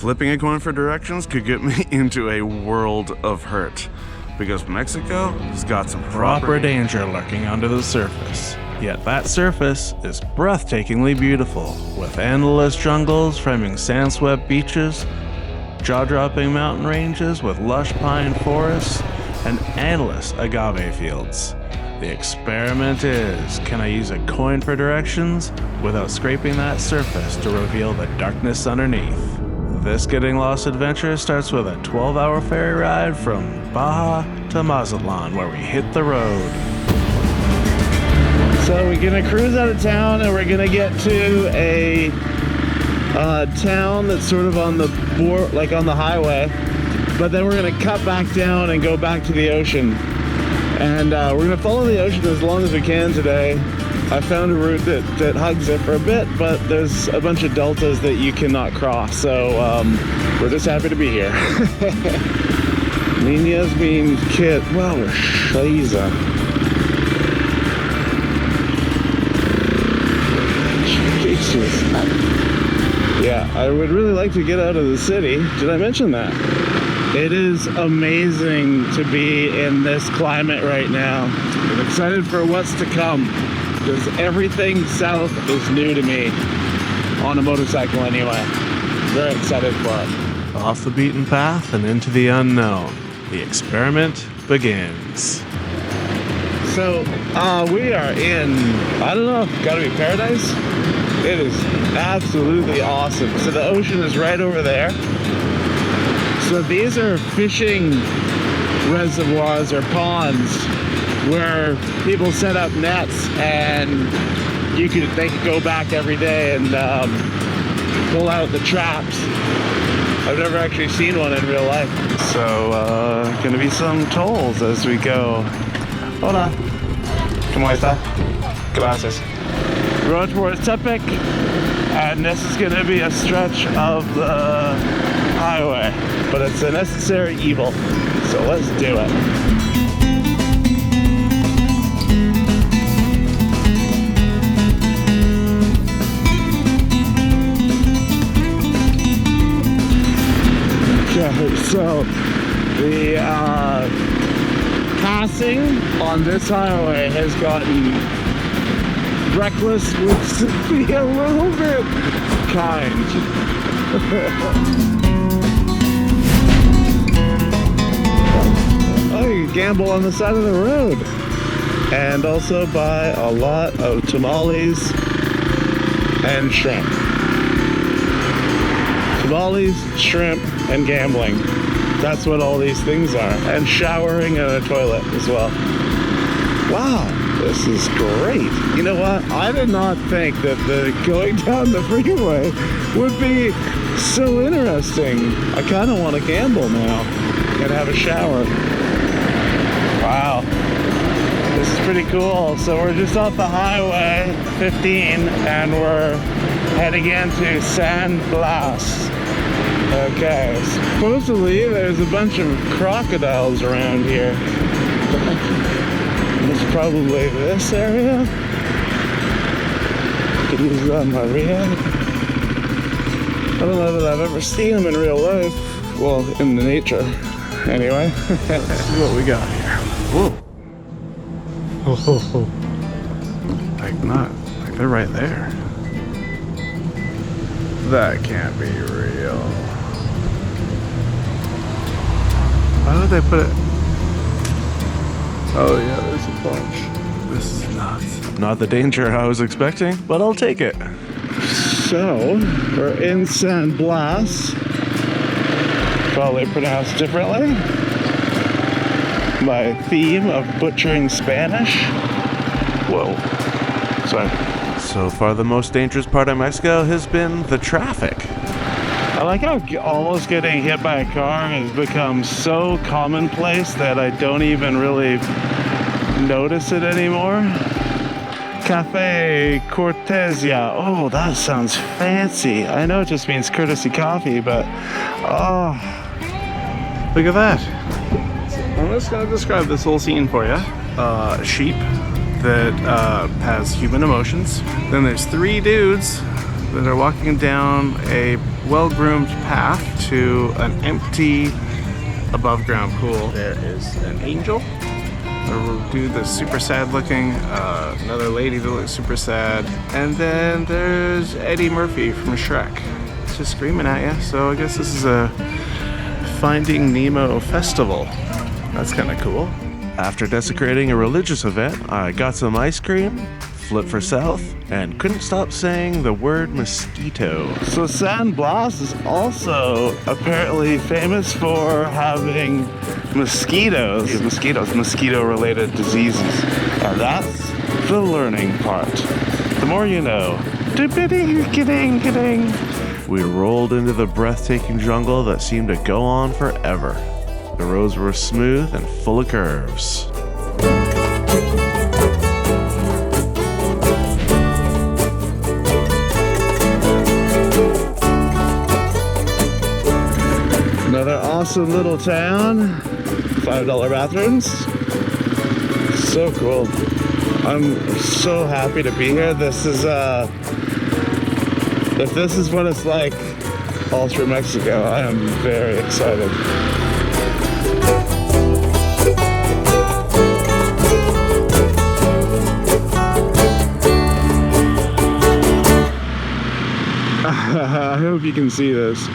Flipping a coin for directions could get me into a world of hurt, because Mexico has got some Proper danger lurking under the surface. Yet that surface is breathtakingly beautiful, with endless jungles framing sand-swept beaches, jaw-dropping mountain ranges with lush pine forests, and endless agave fields. The experiment is, can I use a coin for directions without scraping that surface to reveal the darkness underneath? This getting lost adventure starts with a 12-hour ferry ride from Baja to Mazatlán, where we hit the road. So we're gonna cruise out of town and we're gonna get to a town that's sort of on the board, like on the highway, but then we're gonna cut back down and go back to the ocean. And we're gonna follow the ocean as long as we can today. I found a route that hugs it for a bit, but there's a bunch of deltas that you cannot cross, so we're just happy to be here. Niñas mean kid. Wow, we're scheiße. Jesus. Yeah, I would really like to get out of the city. Did I mention that? It is amazing to be in this climate right now. I'm excited for what's to come, because everything south is new to me, on a motorcycle anyway. Very excited for it. Off the beaten path and into the unknown. The experiment begins. So, we are in, I don't know, gotta be paradise? It is absolutely awesome. So the ocean is right over there. So these are fishing reservoirs or ponds where people set up nets, and they could go back every day and pull out the traps. I've never actually seen one in real life. So gonna be some tolls as we go. Hola. ¿Cómo está? Gracias. We're going towards Tepic, and this is gonna be a stretch of the highway, but it's a necessary evil, so let's do it. Okay, so the passing on this highway has gotten reckless would be a little bit kind. Oh, you can gamble on the side of the road. And also buy a lot of tamales and shrimp. Tamales, shrimp, and gambling. That's what all these things are. And showering in a toilet as well. Wow, this is great. You know what? I did not think that going down the freeway would be so interesting. I kind of want to gamble now and have a shower. Wow, this is pretty cool. So we're just off the highway 15 and we're heading into San Blas. Okay, supposedly there's a bunch of crocodiles around here. It's probably this area. These are Maria. I don't know that I've ever seen them in real life. Well, in the nature. Anyway. Let's see what we got here. Whoa. Oh. Like they're right there. That can't be real. Why would they put it? Oh yeah, there's a bunch. This is nuts. Not the danger I was expecting, but I'll take it. So, we're in San Blas. Probably pronounced differently. My theme of butchering Spanish. Whoa. Sorry. So far, the most dangerous part of Mexico has been the traffic. I like how almost getting hit by a car has become so commonplace that I don't even really notice it anymore. Cafe Cortesia. Oh, that sounds fancy. I know it just means courtesy coffee, but oh, look at that. I'm just gonna describe this whole scene for you. Sheep that has human emotions. Then there's three dudes that are walking down a well-groomed path to an empty above-ground pool. There is an angel. A dude that's super sad looking, another lady that looks super sad, and then there's Eddie Murphy from Shrek just screaming at you. So I guess this is a Finding Nemo festival. That's kind of cool. After desecrating a religious event, I got some ice cream, flipped for south, and couldn't stop saying the word mosquito. So San Blas is also apparently famous for having mosquito-related diseases. And that's the learning part. The more you know. Kidding. We rolled into the breathtaking jungle that seemed to go on forever. The roads were smooth and full of curves. Another awesome little town. $5 bathrooms. So cool. I'm so happy to be here. This is if this is what it's like all through Mexico, I am very excited. I hope you can see this.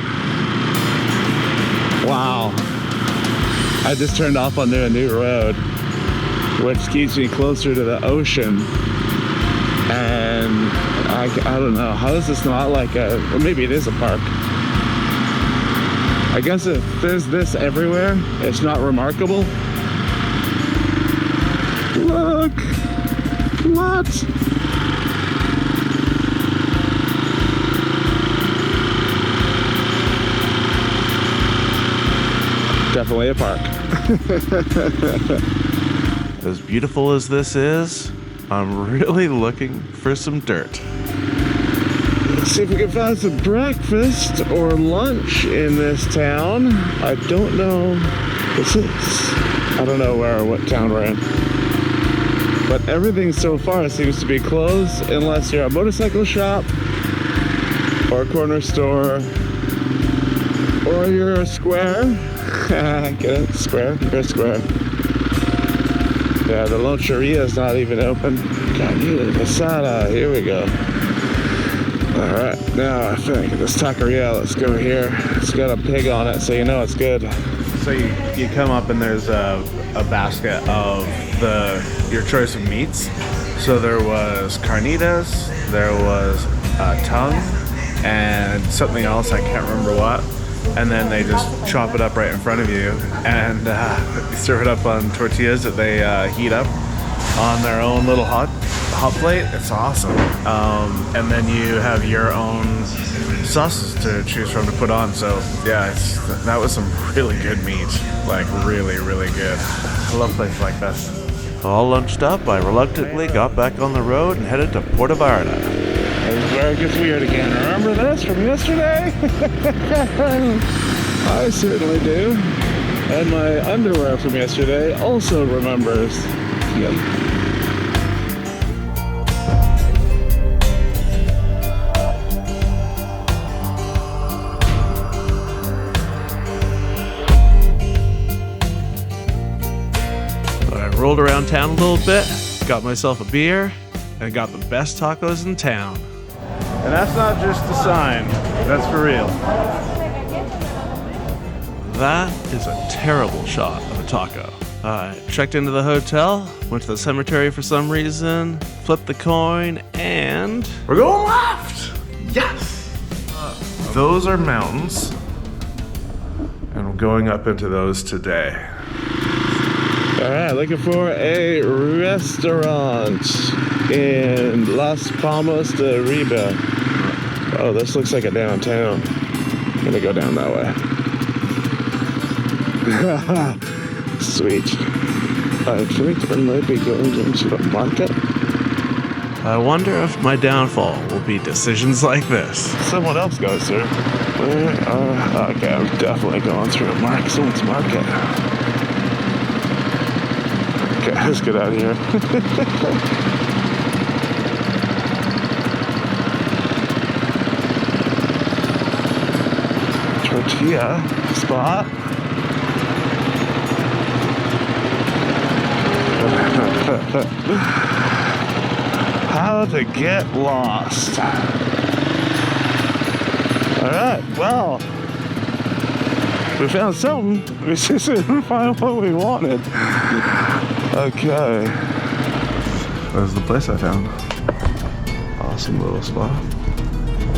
Wow. I just turned off onto a new road, which keeps me closer to the ocean. And I don't know, how is this not like a, or maybe it is a park. I guess if there's this everywhere, it's not remarkable. Look! What? Definitely a park. As beautiful as this is, I'm really looking for some dirt. Let's see if we can find some breakfast or lunch in this town. I don't know. I don't know what town we're in. But everything so far seems to be closed unless you're a motorcycle shop or a corner store or you're a square. Get it? Square? You're a square. Yeah, the loncheria is not even open. Tequila, Pasita, here we go. Alright, now I think this taqueria, let's go here. It's got a pig on it, so you know it's good. So you come up and there's a basket of your choice of meats. So there was carnitas, there was tongue, and something else, I can't remember what. And then they just chop it up right in front of you and serve it up on tortillas that they heat up on their own little hot plate. It's awesome. And then you have your own sauces to choose from to put on. So yeah, that was some really good meat. Like really, really good. I love places like this. All lunched up, I reluctantly got back on the road and headed to Puerto Vallarta. This is where it gets weird again. Remember this from yesterday? I certainly do. And my underwear from yesterday also remembers. Yep. I rolled around town a little bit, got myself a beer, and got the best tacos in town. And that's not just a sign, that's for real. That is a terrible shot of a taco. I checked into the hotel, went to the cemetery for some reason, flipped the coin, and we're going left! Yes! Those are mountains, and I'm going up into those today. Alright, looking for a restaurant in Las Palmas de Riba. Oh, this looks like a downtown. I'm gonna go down that way. Sweet. I think we might be going into the market. I wonder if my downfall will be decisions like this. Someone else goes through. Okay, I'm definitely going through someone's market. Okay, let's get out of here. tortilla spot. How to get lost. Alright, well, we found something. We just didn't find what we wanted. Okay. There's the place I found. Awesome little spot.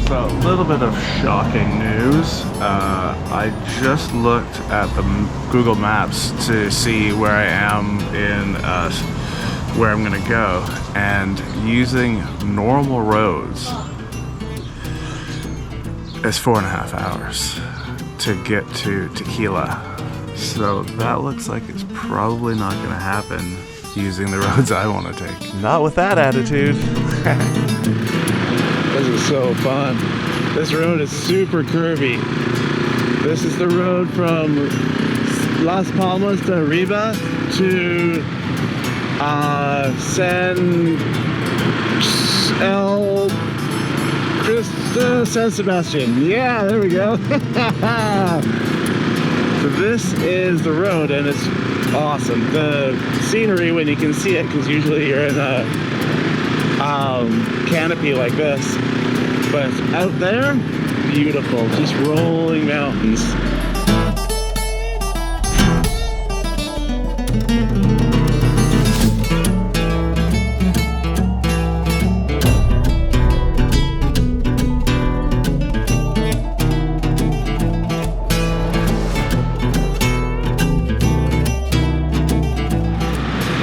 So, a little bit of shocking news. I just looked at the Google Maps to see where I am in where I'm gonna go, and using normal roads, it's 4.5 hours to get to Tequila. So that looks like it's probably not gonna happen using the roads I want to take. Not with that attitude. This is so fun. This road is super curvy. This is the road from Las Palmas de Arriba to San Sebastian. Yeah, there we go. So this is the road, and it's awesome. The scenery, when you can see it, because usually you're in a canopy like this, but out there, beautiful, just rolling mountains.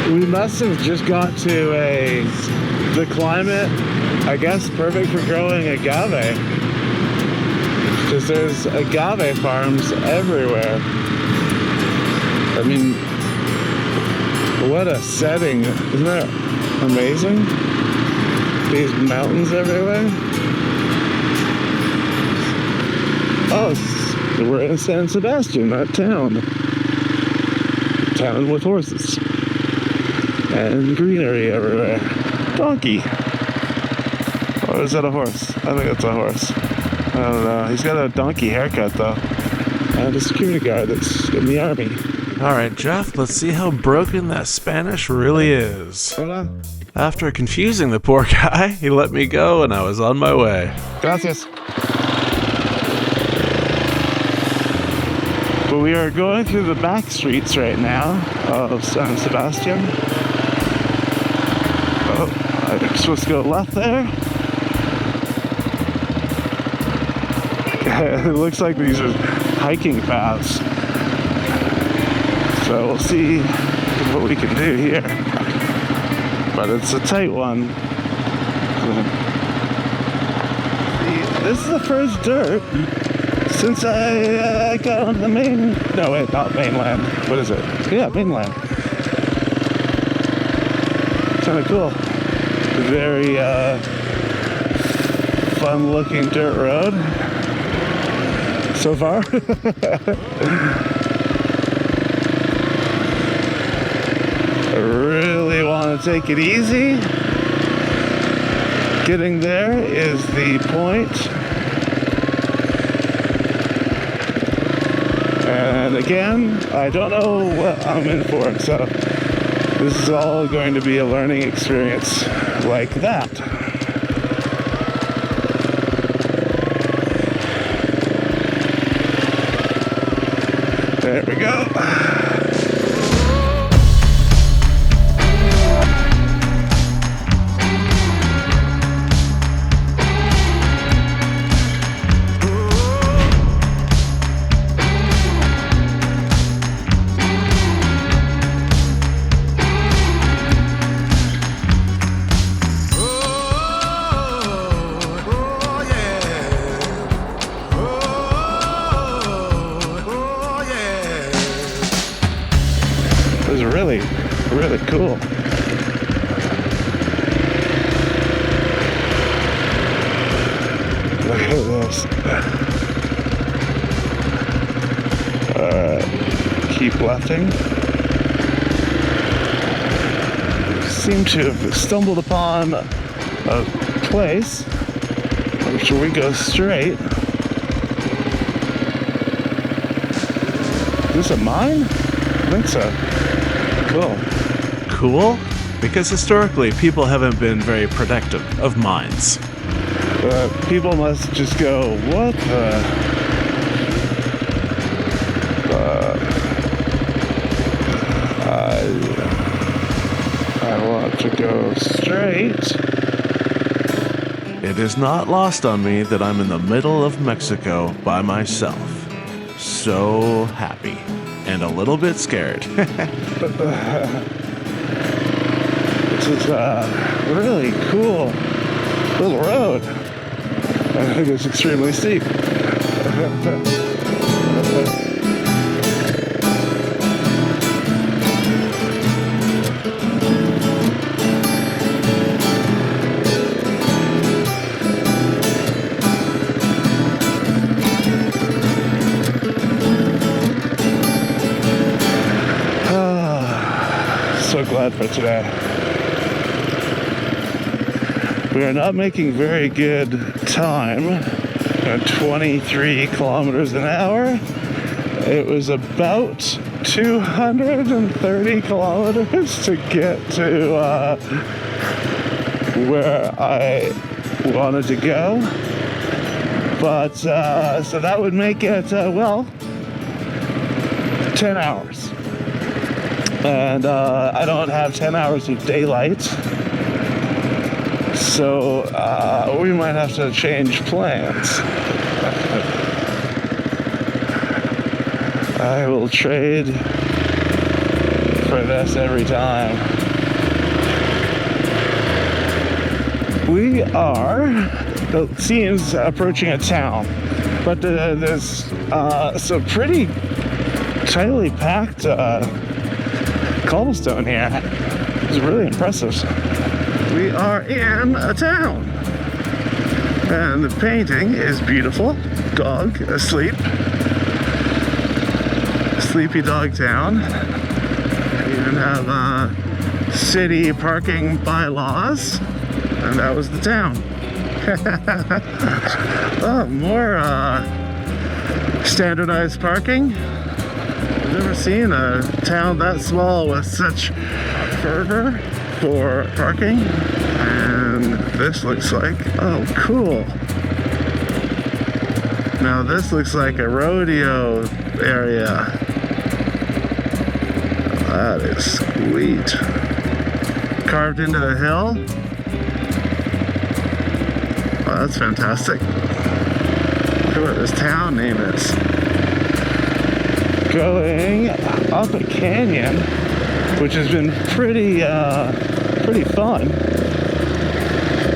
We must have just got to the climate, I guess, perfect for growing agave. Because there's agave farms everywhere. I mean, what a setting. Isn't that amazing? These mountains everywhere. Oh, we're in San Sebastian, that town. Town with horses. And greenery everywhere. Donkey. Or is that a horse? I think it's a horse. I don't know. He's got a donkey haircut though. And a security guard that's in the army. Alright, Jeff, let's see how broken that Spanish really is. Hola. After confusing the poor guy, he let me go and I was on my way. Gracias. But we are going through the back streets right now of San Sebastian. Oh, I'm supposed to go left there. It looks like these are hiking paths. So we'll see what we can do here. But it's a tight one. This is the first dirt since I got on the main... No, wait, not mainland. What is it? Yeah, mainland. Kind of cool. Very fun-looking dirt road so far. I really want to take it easy. Getting there is the point. And again, I don't know what I'm in for, so this is all going to be a learning experience like that. There we go. Really cool. Look at this. Keep lefting. Seem to have stumbled upon a place. Or should we go straight? this a mine? I think so. Cool. Cool? Because historically, people haven't been very protective of mines. People must just go, what the? I want to go straight. It is not lost on me that I'm in the middle of Mexico by myself. So happy. And a little bit scared. This is a really cool little road. I think it's extremely steep. So glad for today. We are not making very good time at 23 kilometers an hour. It was about 230 kilometers to get to where I wanted to go. But so that would make it, 10 hours. And I don't have 10 hours of daylight. So we might have to change plans. I will trade for this every time. We are, it seems, approaching a town, but there's some pretty tightly packed cobblestone here. It's really impressive. We are in a town, and the painting is beautiful. Dog asleep. Sleepy dog town. We even have city parking bylaws, and that was the town. Oh, more standardized parking. I've never seen a town that small with such fervor for parking. And this looks like, oh, cool. Now this looks like a rodeo area. That is sweet. Carved into the hill. Oh, that's fantastic. Look at what this town name is. Going up a canyon, which has been pretty fun,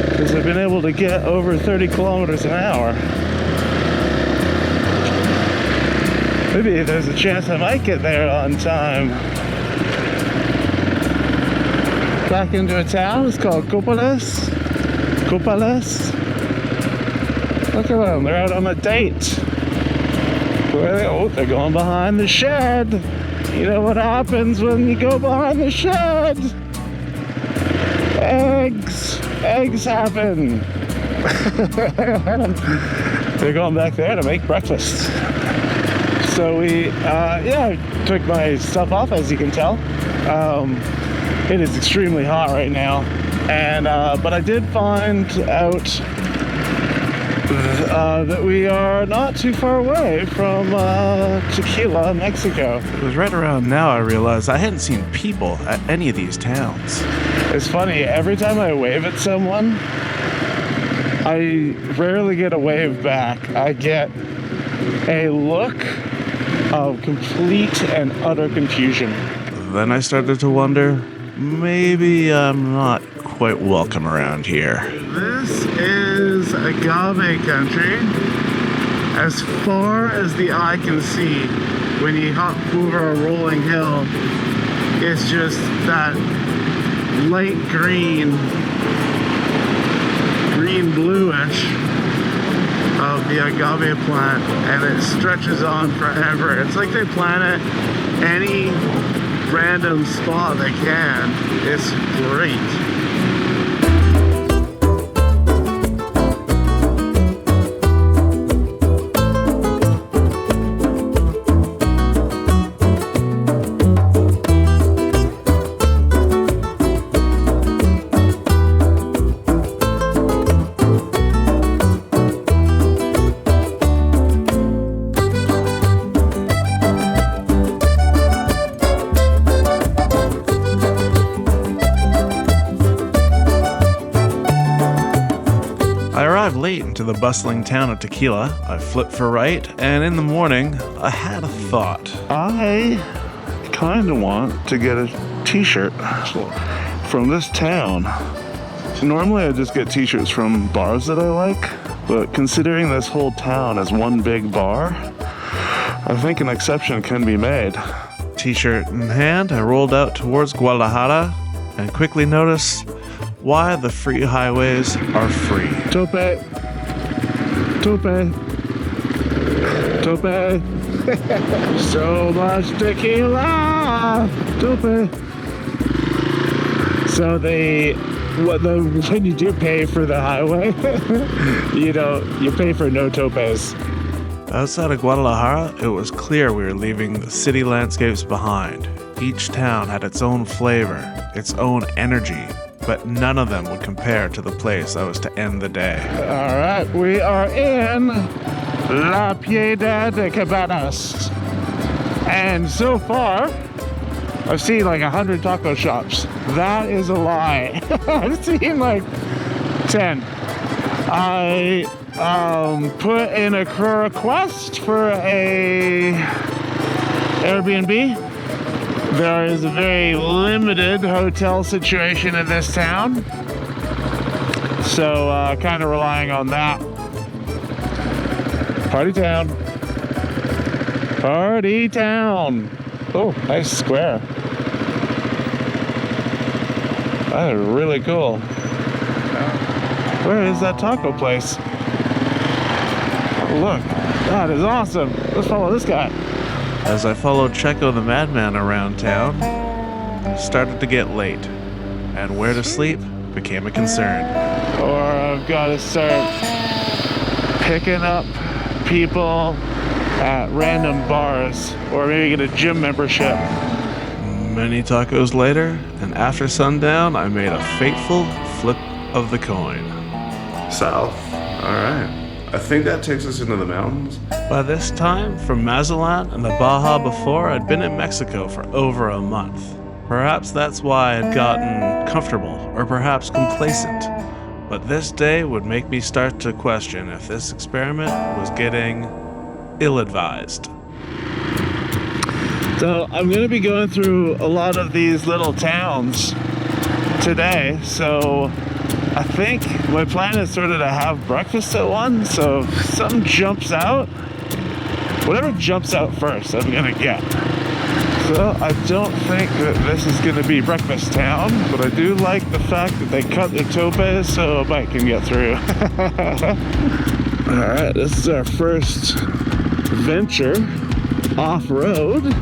because I've been able to get over 30 kilometers an hour. Maybe there's a chance I might get there on time. Back into a town. It's called Copales. Look at them. They're out on a date. Where are they? Oh, they're going behind the shed. You know what happens when you go behind the shed? Eggs happen. They're going back there to make breakfast. So we, took my stuff off, as you can tell. It is extremely hot right now, and but I did find out that we are not too far away from Tequila, Mexico. It was right around now I realized I hadn't seen people at any of these towns. It's funny, every time I wave at someone, I rarely get a wave back. I get a look of complete and utter confusion. Then I started to wonder, maybe I'm not quite welcome around here. This is agave country. As far as the eye can see, when you hop over a rolling hill, it's just that light green bluish of the agave plant, and it stretches on forever. It's like they plant it any random spot they can. It's great. into the bustling town of Tequila. I flipped for right, and in the morning, I had a thought. I kind of want to get a t-shirt from this town. Normally I just get t-shirts from bars that I like, but considering this whole town is one big bar, I think an exception can be made. T-shirt in hand, I rolled out towards Guadalajara and quickly noticed why the free highways are free. Tope. Tope. Tope. So much tequila. Tope. So when you do pay for the highway, you pay for no topes. Outside of Guadalajara, it was clear we were leaving the city landscapes behind. Each town had its own flavor, its own energy, but none of them would compare to the place I was to end the day. All right, we are in La Piedad de Cabanas. And so far, I've seen like 100 taco shops. That is a lie. I've seen like 10. I put in a request for a Airbnb. There is a very limited hotel situation in this town, so kind of relying on that. Party town. Party town. Oh, nice square. That is really cool. Where is that taco place? Look, that is awesome. Let's follow this guy. As I followed Checo the Madman around town, it started to get late, and where to sleep became a concern. Or I've got to start picking up people at random bars, or maybe get a gym membership. Many tacos later, and after sundown, I made a fateful flip of the coin. South. All right. I think that takes us into the mountains. By this time, from Mazatlán and the Baja before, I'd been in Mexico for over a month. Perhaps that's why I'd gotten comfortable, or perhaps complacent. But this day would make me start to question if this experiment was getting ill-advised. So I'm going to be going through a lot of these little towns today, so I think my plan is sort of to have breakfast at one, so if something jumps out, whatever jumps out first, I'm gonna get. So I don't think that this is gonna be breakfast town, but I do like the fact that they cut their topes so a bike can get through. All right, this is our first venture off-road.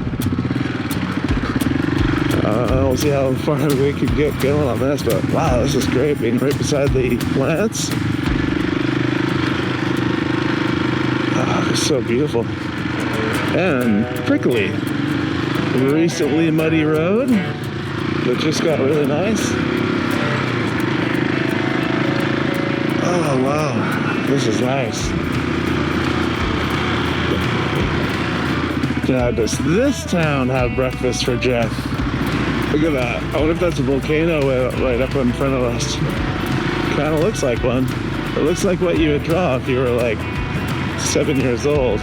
We'll see how far we can get going on this, but wow, this is great being right beside the plants. Oh, it's so beautiful. And prickly. Recently muddy road that just got really nice. Oh wow, this is nice. Now, does this town have breakfast for Jeff? Look at that. I wonder if that's a volcano right up in front of us. Kind of looks like one. It looks like what you would draw if you were like 7 years old.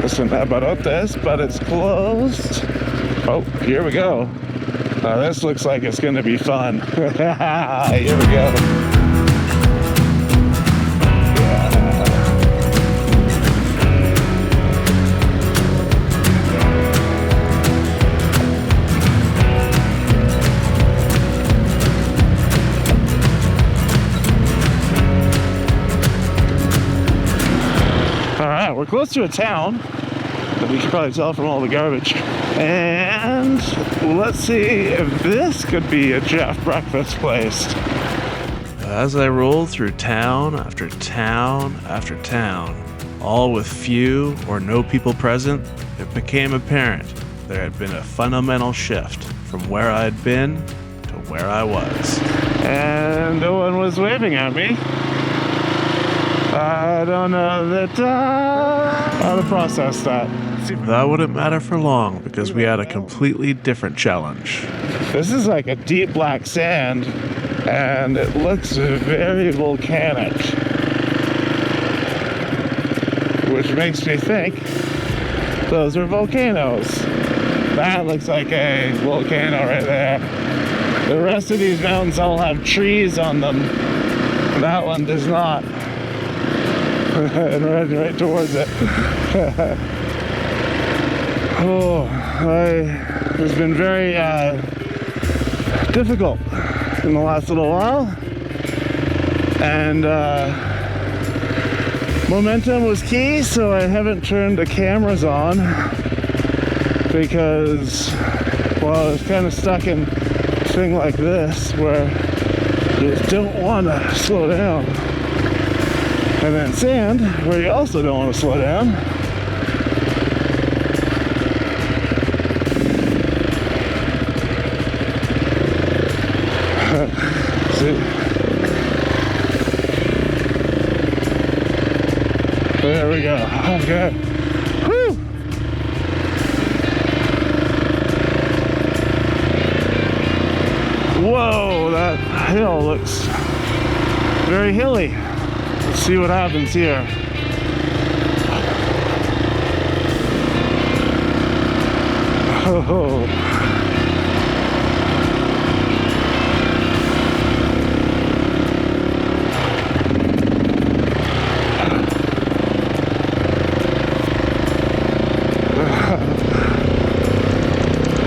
Listen, about this, but it's closed. Oh, here we go. Now this looks like it's going to be fun. Here we go. We're close to a town that we can probably tell from all the garbage. And let's see if this could be a Jeff breakfast place. As I rolled through town after town after town, all with few or no people present, it became apparent there had been a fundamental shift from where I'd been to where I was. And no one was waving at me. I don't know how to process that. That wouldn't matter for long because we had a completely different challenge. This is like a deep black sand and it looks very volcanic. which makes me think those are volcanoes. That looks like a volcano right there. The rest of these mountains all have trees on them. That one does not. And running right towards it. It's been very difficult in the last little while. And momentum was key, so I haven't turned the cameras on because, well, I was kind of stuck in a thing like this where you just don't want to slow down. And then sand, where you also don't want to slow down. See? There we go. Okay. Whew. Whoa, that hill looks very hilly. Let's see what happens here. Oh.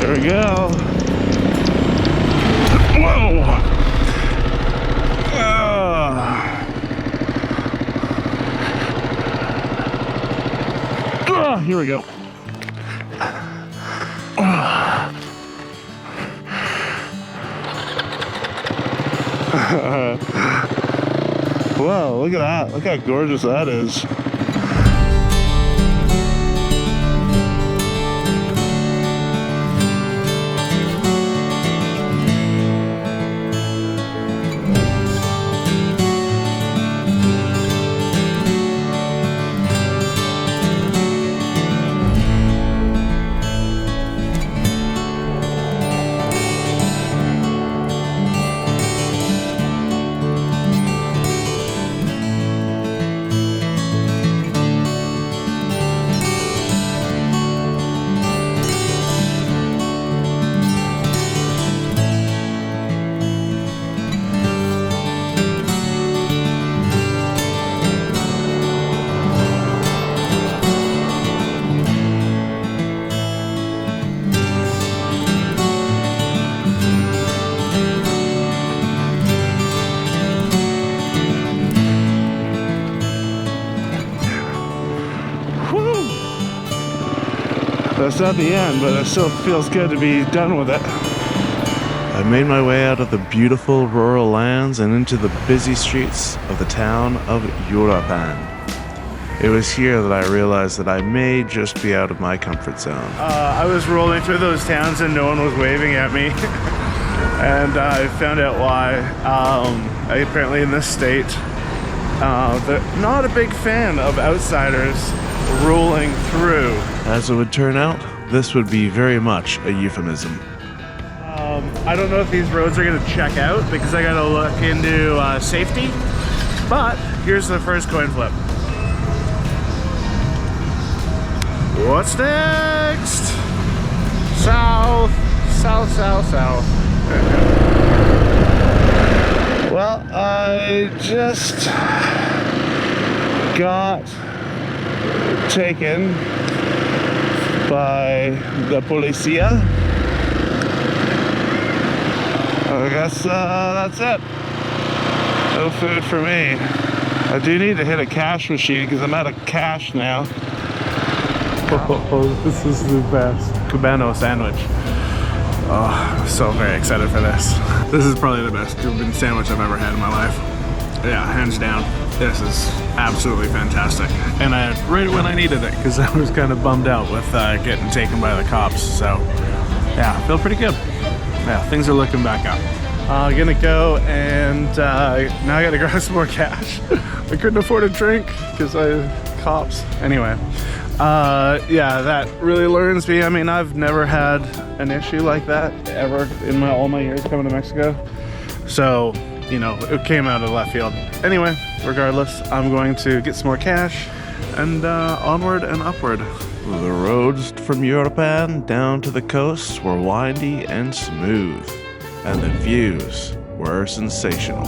There we go. Whoa! Here we go. Whoa, look at that. Look how gorgeous that is. That's not the end, but it still feels good to be done with it. I made my way out of the beautiful rural lands and into the busy streets of the town of Uruapan. It was here that I realized that I may just be out of my comfort zone. I was rolling through those towns and no one was waving at me. And I found out why. Apparently in this state, they're not a big fan of outsiders rolling through. As it would turn out, this would be very much a euphemism. I don't know if these roads are gonna check out because I gotta look into safety, but here's the first coin flip. What's next? South, south, south, south. Well, I just got taken by the policia. I guess that's it. No food for me. I do need to hit a cash machine because I'm out of cash now. Oh, this is the best Cubano sandwich. Oh, I'm so very excited for this. This is probably the best Cuban sandwich I've ever had in my life. Yeah, hands down. This is absolutely fantastic. And I had right when I needed it because I was kind of bummed out with getting taken by the cops. So, yeah, I feel pretty good. Yeah, things are looking back up. I'm gonna go and now I gotta grab some more cash. I couldn't afford a drink because cops. Anyway, yeah, that really learns me. I mean, I've never had an issue like that ever in all my years coming to Mexico. So, you know, it came out of left field. Anyway, regardless, I'm going to get some more cash and onward and upward. The roads from Uruapan down to the coast were windy and smooth, and the views were sensational.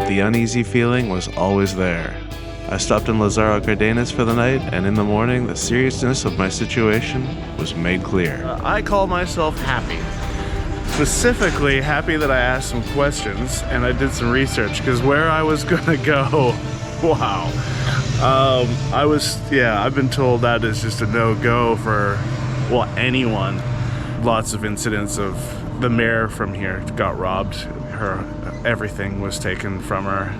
The uneasy feeling was always there. I stopped in Lazaro Cardenas for the night, and in the morning, the seriousness of my situation was made clear. I call myself happy. Specifically happy that I asked some questions and I did some research, because where I was gonna go, wow. I've been told that is just a no-go for, well, anyone. Lots of incidents of the mayor from here got robbed. Everything was taken from her,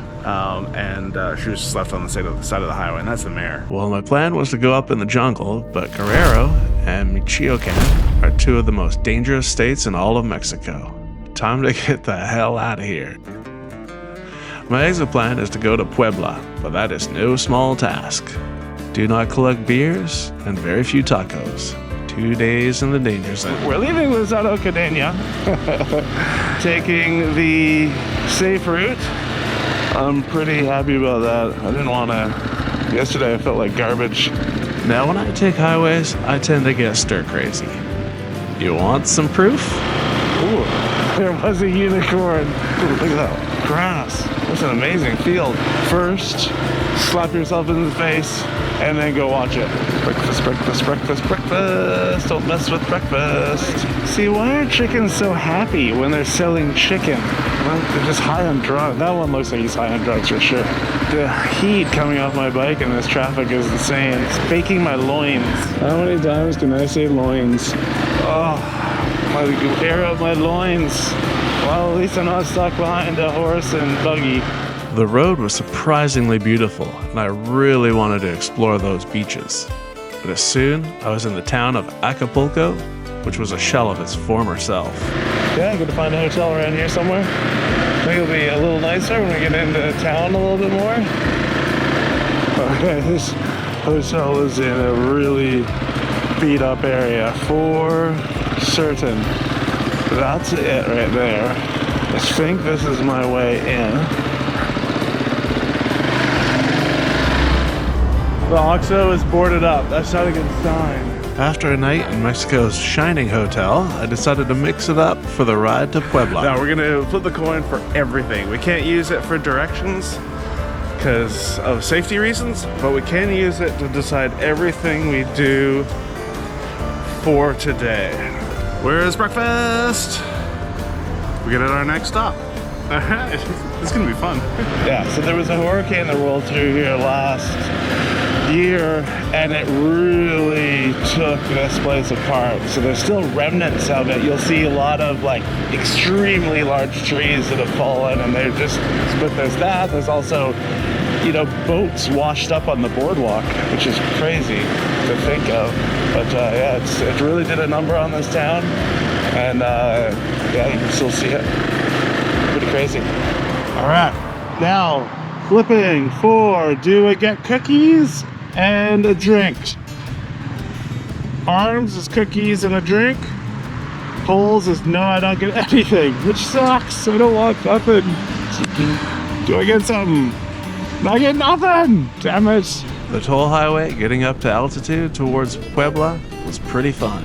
and she was just left on the side of the highway, and that's the mayor. Well, my plan was to go up in the jungle, but Guerrero and Michoacan are two of the most dangerous states in all of Mexico. Time to get the hell out of here. My exit plan is to go to Puebla, but that is no small task. Do not collect beers and very few tacos. 2 days in the danger zone. We're leaving Lazaro Cadena, taking the safe route. I'm pretty happy about that. I didn't want to. Yesterday I felt like garbage. Now, when I take highways, I tend to get stir crazy. You want some proof? Ooh, there was a unicorn. Ooh, look at that grass. That's an amazing field. First, slap yourself in the face, and then go watch it. Breakfast, breakfast, breakfast, breakfast. Don't mess with breakfast. See, why are chickens so happy when they're selling chicken? Well, they're just high on drugs. That one looks like he's high on drugs for sure. The heat coming off my bike in this traffic is insane. It's baking my loins. How many times can I say loins? Oh, my air out my loins. Well, at least I'm not stuck behind a horse and buggy. The road was surprisingly beautiful, and I really wanted to explore those beaches. But as soon I was in the town of Acapulco, which was a shell of its former self. Yeah, good to find a hotel around here somewhere. I think it'll be a little nicer when we get into town a little bit more. Okay, this hotel is in a really beat up area for certain. That's it right there. I think this is my way in. The OXXO is boarded up. That's not a good sign. After a night in Mexico's shining hotel, I decided to mix it up for the ride to Puebla. Now we're gonna flip the coin for everything. We can't use it for directions because of safety reasons, but we can use it to decide everything we do for today. Where's breakfast? We get at our next stop. Alright, it's gonna be fun. Yeah, so there was a hurricane that rolled through here last year, and it really took this place apart. So there's still remnants of it. You'll see a lot of like extremely large trees that have fallen, and they're just, but there's that. There's also, you know, boats washed up on the boardwalk, which is crazy to think of. But yeah, it really did a number on this town, and yeah, you can still see it. Pretty crazy. All right, now flipping for, do I get cookies and a drink? Arms is cookies and a drink. Poles is no, I don't get anything, which sucks. I don't want nothing. Do I get something? I get nothing. Damn it. The toll highway getting up to altitude towards Puebla was pretty fun.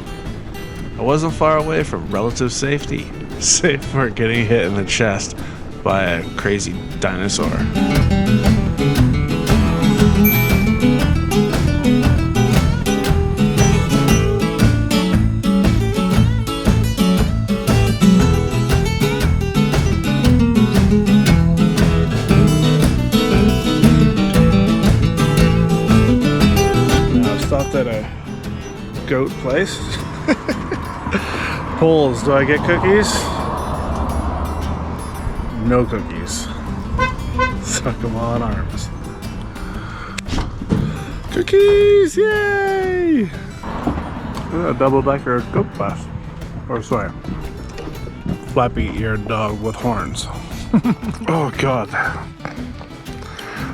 I wasn't far away from relative safety, save for getting hit in the chest by a crazy dinosaur. At a goat place. Poles, do I get cookies? No cookies. Suck them on arms. Cookies, yay! A double-decker goat bus. Or sorry, flappy-eared dog with horns. Oh God.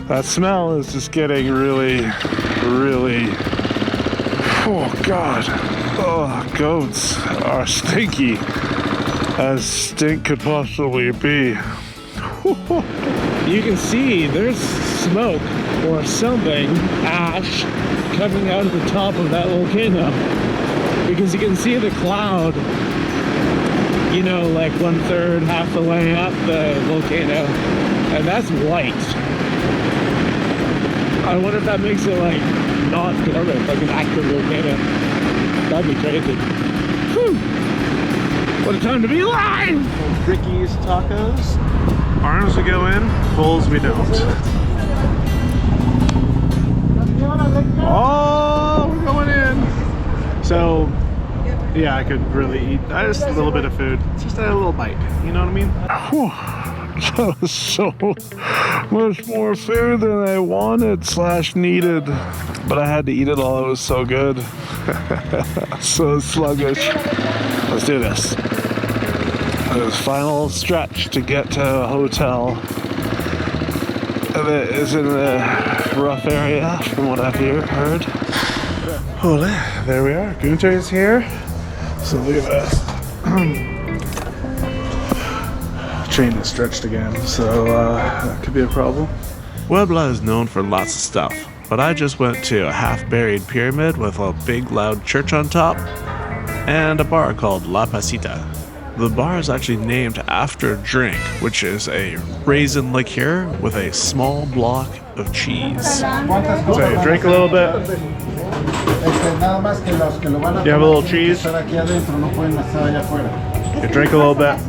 That smell is just getting really, oh God. Oh, goats are stinky as stink could possibly be. You can see there's smoke or something, ash, coming out of the top of that volcano. Because you can see the cloud, you know, like 1/3, half the way up the volcano. And that's white. I wonder if that makes it like not dormant, like an active volcano. That'd be crazy. Whew. What a time to be alive! Ricky's Tacos. Arms we go in, fulls we don't. Oh, we're going in. So, yeah, I could really eat just a little bit of food. Just a little bite. You know what I mean? Whew. That was so much more food than I wanted / needed. But I had to eat it all. It was so good. So sluggish. Let's do this. This final stretch to get to a hotel that is in a rough area from what I've heard. Holy, there we are. Gunter is here. So look at this. Chain is stretched again, so that could be a problem. Puebla is known for lots of stuff, but I just went to a half-buried pyramid with a big loud church on top and a bar called La Pasita. The bar is actually named after a drink, which is a raisin liqueur with a small block of cheese. So you drink a little bit. You have a little cheese. You drink a little bit.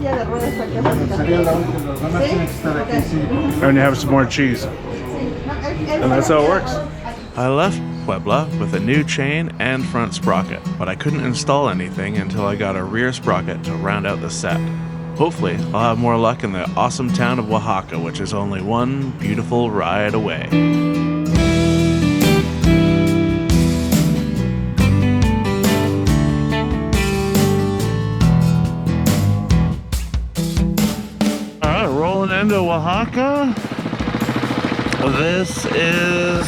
And you have some more cheese. And that's how it works. I left Puebla with a new chain and front sprocket, but I couldn't install anything until I got a rear sprocket to round out the set. Hopefully, I'll have more luck in the awesome town of Oaxaca, which is only one beautiful ride away. Alright, rolling into Oaxaca. This is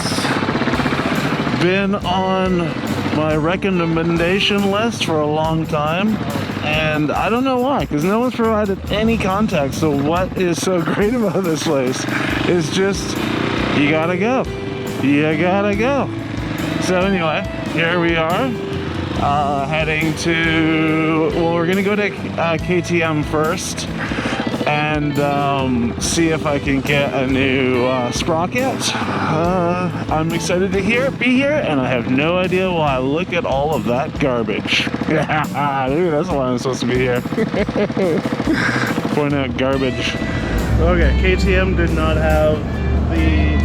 been on my recommendation list for a long time, and I don't know why, because no one's provided any context. So what is so great about this place is just, you gotta go. So anyway, here we are, heading to, well, we're gonna go to KTM first and see if I can get a new sprocket. I'm excited to be here, and I have no idea why. Look at all of that garbage. Maybe that's why I'm supposed to be here. Point out garbage. Okay, KTM did not have the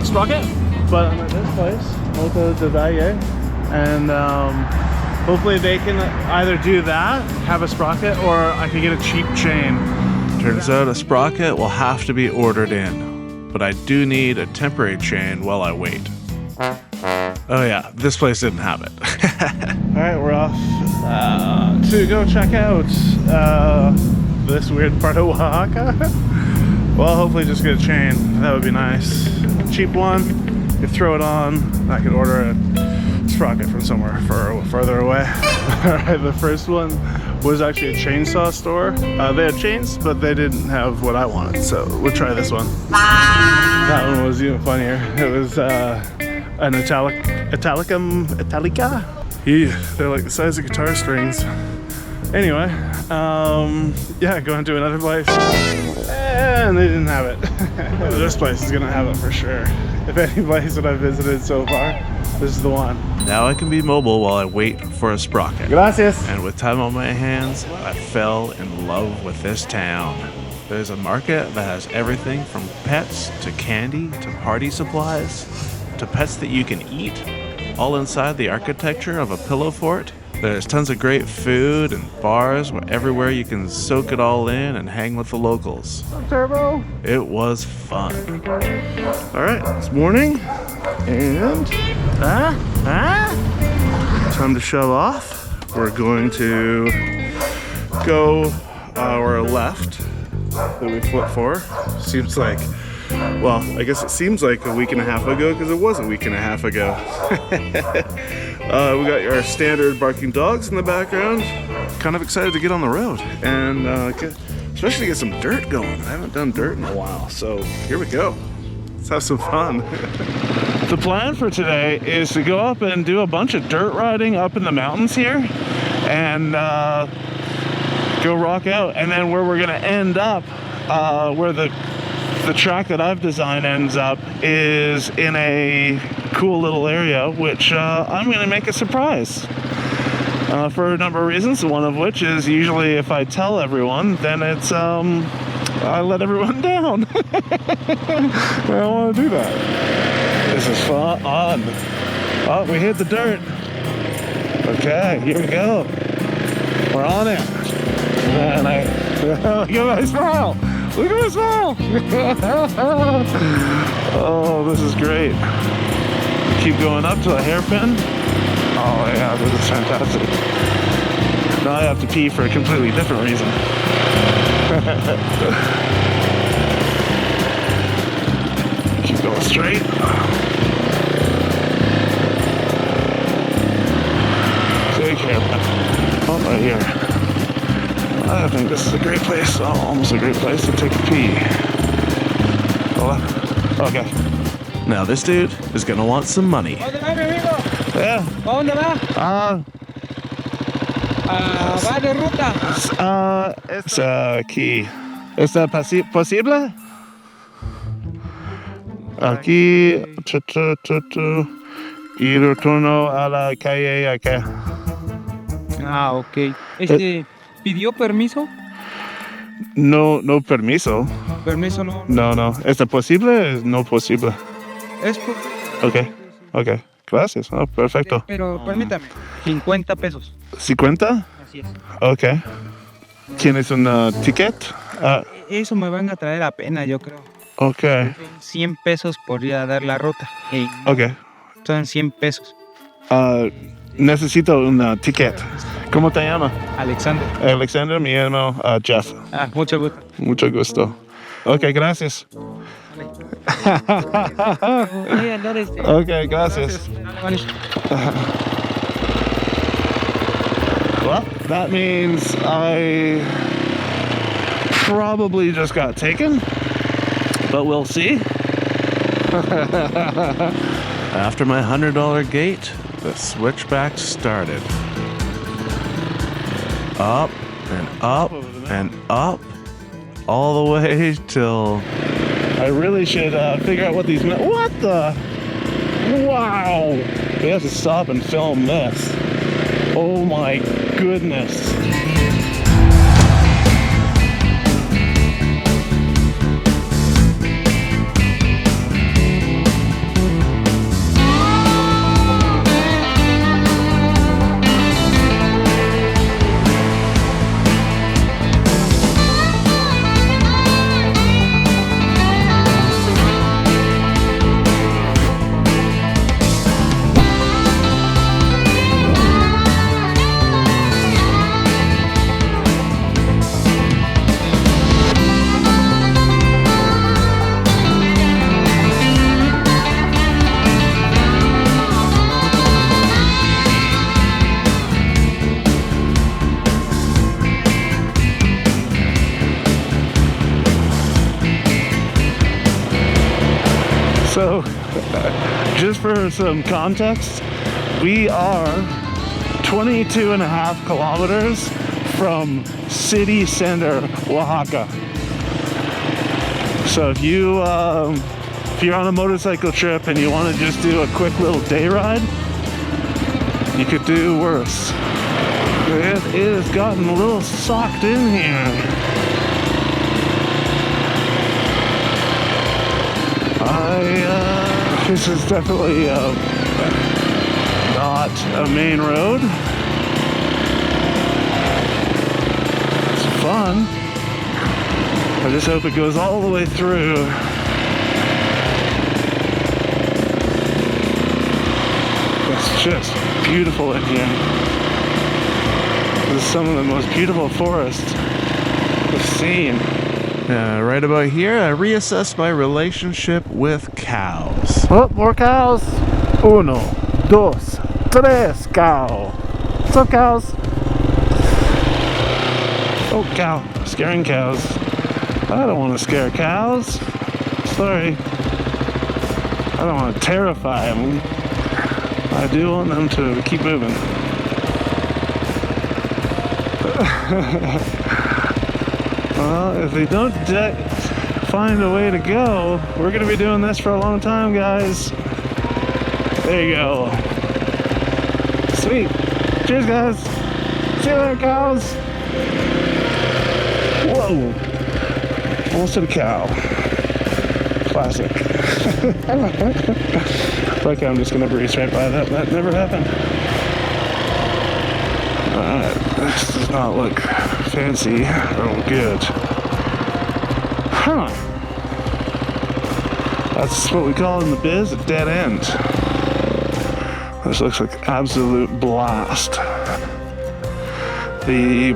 sprocket, but I'm at this place, Moto de Valle, and hopefully they can either do that, have a sprocket, or I can get a cheap chain. Turns out a sprocket will have to be ordered in, but I do need a temporary chain while I wait. Oh yeah, this place didn't have it. Alright, we're off to go check out this weird part of Oaxaca. Well, hopefully just get a chain. That would be nice. Cheap one, you throw it on. I could order a sprocket from somewhere further away. Alright, the first one was actually a chainsaw store. They had chains, but they didn't have what I wanted, so we'll try this one. That one was even funnier. It was an Italica? Yeah, they're like the size of guitar strings. Anyway, yeah, going to another place, and they didn't have it. This place is gonna have it for sure. If any place that I've visited so far, this is the one. Now I can be mobile while I wait for a sprocket. Gracias. And with time on my hands, I fell in love with this town. There's a market that has everything from pets to candy to party supplies to pets that you can eat, all inside the architecture of a pillow fort. There's tons of great food and bars everywhere you can soak it all in and hang with the locals. Turbo. It was fun. All right, it's morning, and time to shove off. We're going to go our left that we flipped for. Seems like Well, I guess it seems like a week and a half ago because it was a week and a half ago. We got our standard barking dogs in the background. Kind of excited to get on the road and especially get some dirt going. I haven't done dirt in a while, so here we go. Let's have some fun. The plan for today is to go up and do a bunch of dirt riding up in the mountains here and go rock out, and then where we're gonna end up, where the track that I've designed ends up, is in a cool little area which I'm gonna make a surprise for a number of reasons, one of which is usually if I tell everyone, then it's I let everyone down. I don't want to do that. This is fun. Oh, we hit the dirt. Okay, here we go. We're on it. And look at my smile. Look at my smile. Oh, this is great. Keep going up to the hairpin. Oh yeah, this is fantastic. Now I have to pee for a completely different reason. Keep going straight. Take hairpin. Oh, right here. I think this is a great place, almost a great place to take a pee. Okay. Now this dude is gonna want some money. Yeah. ¿Dónde va? Va de ruta. Es aquí. ¿Está posible? Aquí. Y retorno a la calle acá. Ok. ¿Pidió permiso? No permiso. Permiso no. No. ¿Está posible? No posible. Es por... Ok. Gracias. Oh, perfecto. Pero permítame. 50 pesos. ¿50? Así es. Ok. ¿Tienes un ticket? Eso me van a traer a pena, yo creo. Ok. 100 pesos por ir a dar la ruta. Ok. Son 100 pesos. Necesito un ticket. ¿Cómo te llamas? Alexander. Alexander, mi hermano Jeff. Mucho gusto. Mucho gusto. Ok, gracias. Ok, gracias. Well, that means I probably just got taken, but we'll see. After my $100 gate, the switchback started. Up and up and up, all the way till... I really should figure out what these... What the? Wow! We have to stop and film this. Oh my goodness. So, just for some context, we are 22 and a half kilometers from city center, Oaxaca. So if you're on a motorcycle trip and you want to just do a quick little day ride, you could do worse. It has gotten a little socked in here. This is definitely not a main road. It's fun. I just hope it goes all the way through. It's just beautiful in here. This is some of the most beautiful forests I've seen. Right about here, I reassessed my relationship with cows. Oh, more cows. Uno, dos, tres, cow. What's up, cows? Oh, cow. Scaring cows. I don't want to scare cows. Sorry. I don't want to terrify them. I do want them to keep moving. Well, if they don't find a way to go, we're going to be doing this for a long time, guys. There you go. Sweet. Cheers, guys. See you later, cows. Whoa. Almost hit a cow. Classic. Like I'm just going to breeze right by that. That never happened. Alright. This does not look fancy or good. Huh. That's what we call in the biz a dead end. This looks like absolute blast. The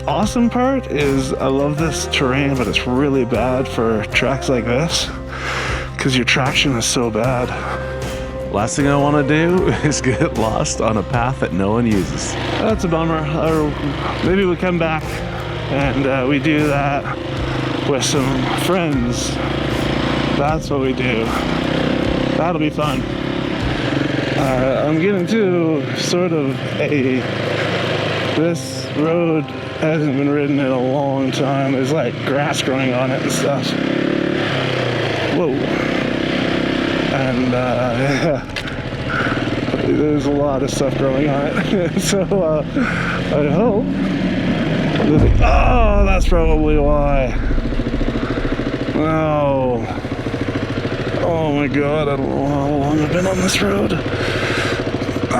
awesome part is I love this terrain, but it's really bad for tracks like this because your traction is so bad. Last thing I want to do is get lost on a path that no one uses. That's a bummer. Or maybe we come back and we do that with some friends. That's what we do. That'll be fun. I'm getting to sort of this road hasn't been ridden in a long time. There's like grass growing on it and stuff. Whoa. And yeah, there's a lot of stuff growing on it. So I hope oh, that's probably why. Oh my god, I don't know how long I've been on this road. I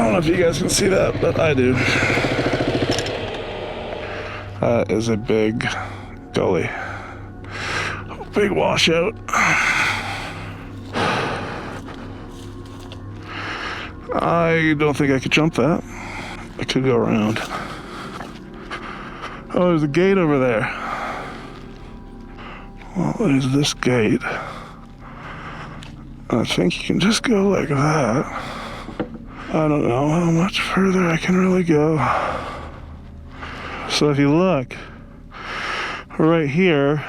don't know if you guys can see that, but I do. That is a big gully. Big washout. I don't think I could jump that. I could go around. Oh, there's a gate over there. Well, there's this gate. I think you can just go like that. I don't know how much further I can really go. So if you look right here,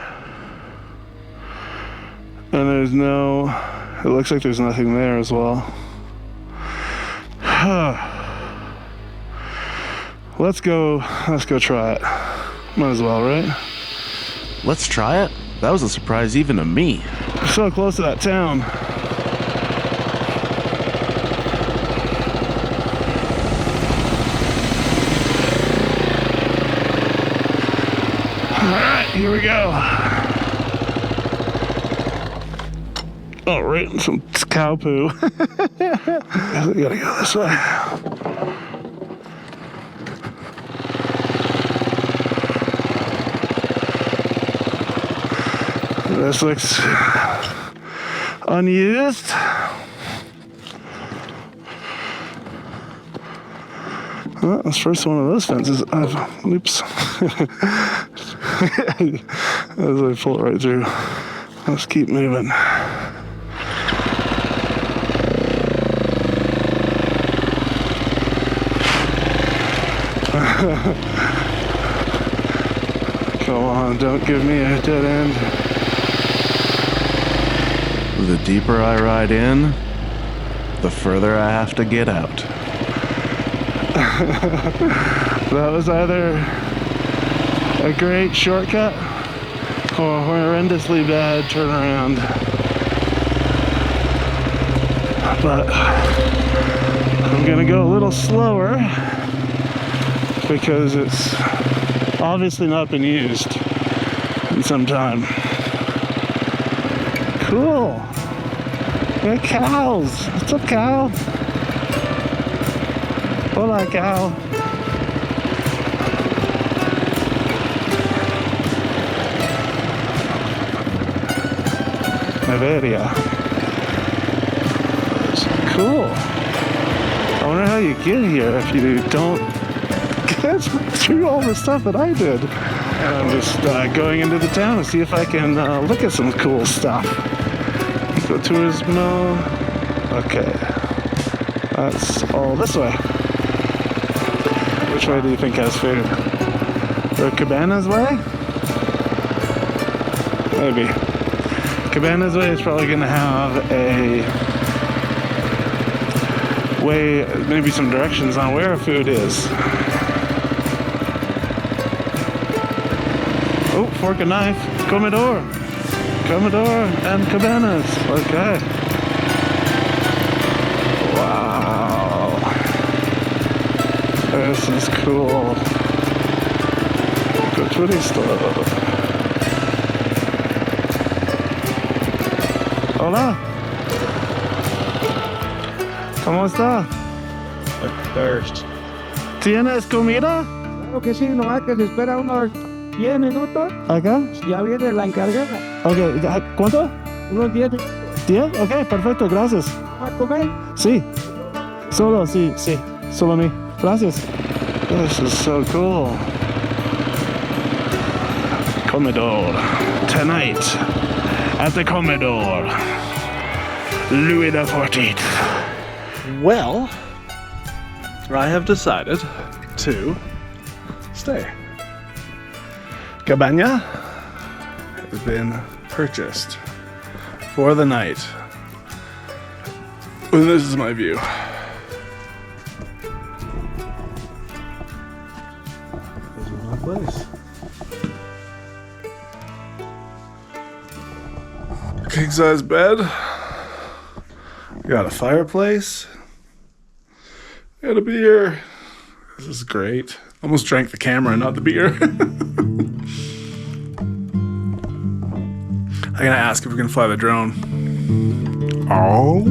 and there's no, it looks like there's nothing there as well. Let's go try it. Might as well, right? Let's try it? That was a surprise even to me. We're so close to that town. Alright, here we go. Oh, right, some cow poo. We gotta go this way. This looks unused. Well, that's first one of those fences oops. As I pull it right through. Let's keep moving. Come on, don't give me a dead end. The deeper I ride in, the further I have to get out. That was either a great shortcut or a horrendously bad turnaround. But I'm gonna go a little slower because it's obviously not been used in some time. Cool. They're cows. What's up, cow? Hola, cow. Neveria. Cool. I wonder how you get here if you don't kids through all the stuff that I did. And I'm just going into the town to see if I can look at some cool stuff. Ecoturismo. Okay. That's all this way. Which way do you think has food? Or Cabana's way? Maybe. Cabana's way is probably gonna have a way, maybe some directions on where food is. Oh, fork and knife. Comedor and Cabanas. Okay. Wow. This is cool. Go turista. Hola. ¿Cómo está? Thirst. ¿Tienes comida? Claro que sí, nomás que se espera unos 10 minutos, Acá. ya viene la encargada. Ok, ¿cuánto? Unos 10 minutos. 10? Ok, perfecto, gracias. ¿A comer? Sí. Solo, sí. Solo a mí. Gracias. This is so cool. Comedor. Tonight at the Comedor. Louis XIV. Well, I have decided to stay. Cabana has been purchased for the night. And this is my view. This is my place. King size bed. Got a fireplace. Got a beer. This is great. Almost drank the camera, not the beer. I'm gonna ask if we can fly the drone. Oh.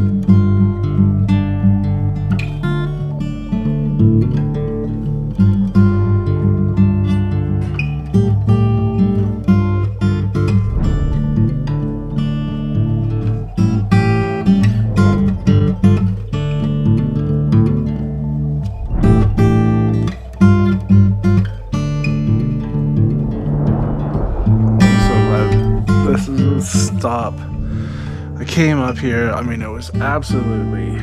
Stop. I came up here, I mean, it was absolutely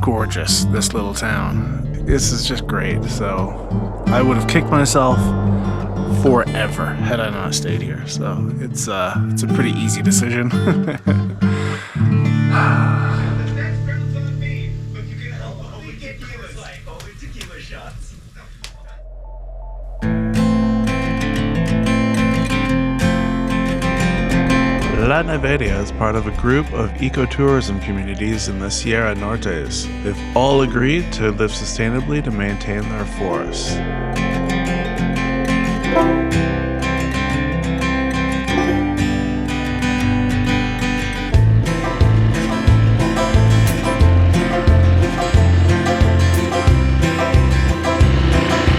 gorgeous, this little town. This is just great, so I would have kicked myself forever had I not stayed here, so it's a pretty easy decision. La Neveria is part of a group of ecotourism communities in the Sierra Nortes. They've all agreed to live sustainably to maintain their forests.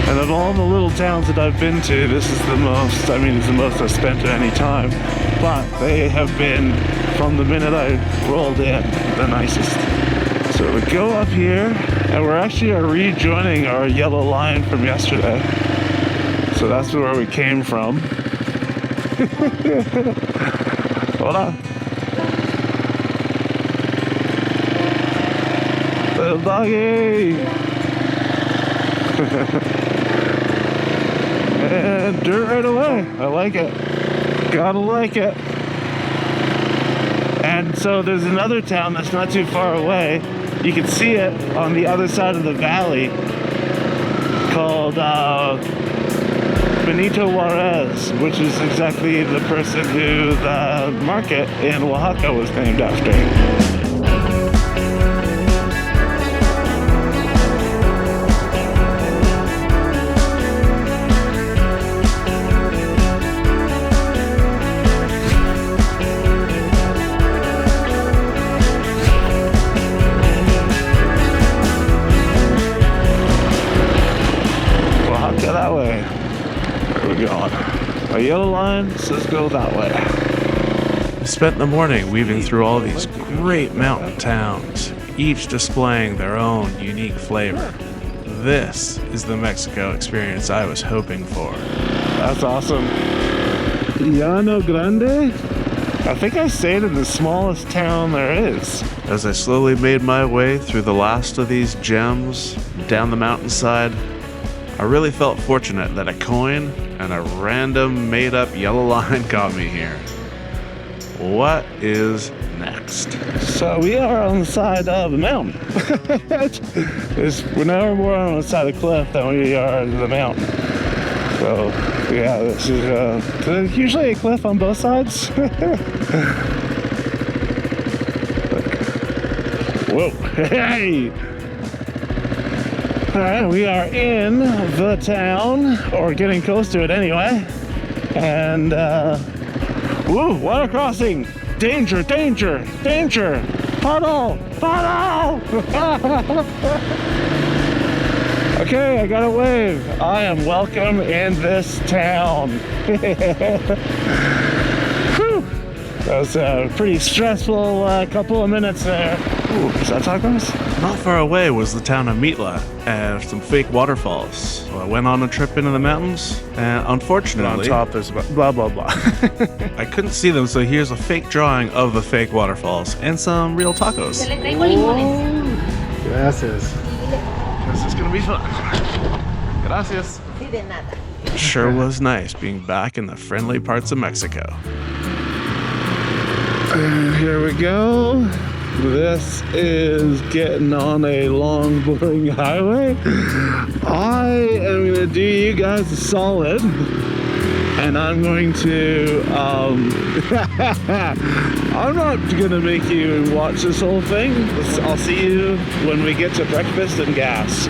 And of all the little towns that I've been to, this is the most, it's the most I've spent at any time. But they have been, from the minute I rolled in, the nicest. So we go up here, and we're actually rejoining our yellow line from yesterday. So that's where we came from. Hola. Little doggy. And dirt right away. I like it. Gotta like it. And so there's another town that's not too far away. You can see it on the other side of the valley called Benito Juarez, which is exactly the person who the market in Oaxaca was named after. That way. Where are we going? A yellow line says go that way. We spent the morning weaving through all these great mountain towns, each displaying their own unique flavor. This is the Mexico experience I was hoping for. That's awesome. Llano Grande? I think I stayed in the smallest town there is. As I slowly made my way through the last of these gems down the mountainside, I really felt fortunate that a coin and a random made-up yellow line got me here. What is next? So we are on the side of a mountain. We're now more on the side of the cliff than we are the mountain. So yeah, this is there's usually a cliff on both sides. Whoa, hey! All right, we are in the town, or getting close to it anyway. And woo, water crossing! Danger, danger, danger! Puddle, puddle! Okay, I got a wave. I am welcome in this town. Whew. That was a pretty stressful couple of minutes there. Ooh, is that tacos? Not far away was the town of Mitla and some fake waterfalls. So I went on a trip into the mountains, and unfortunately, On top there's blah blah blah. I couldn't see them, so here's a fake drawing of the fake waterfalls and some real tacos. Gracias. This is gonna be fun. Gracias. It sure was nice being back in the friendly parts of Mexico. And here we go. This is getting on a long, boring highway. I am gonna do you guys a solid, and I'm going to, I'm not gonna make you watch this whole thing. I'll see you when we get to breakfast and gas.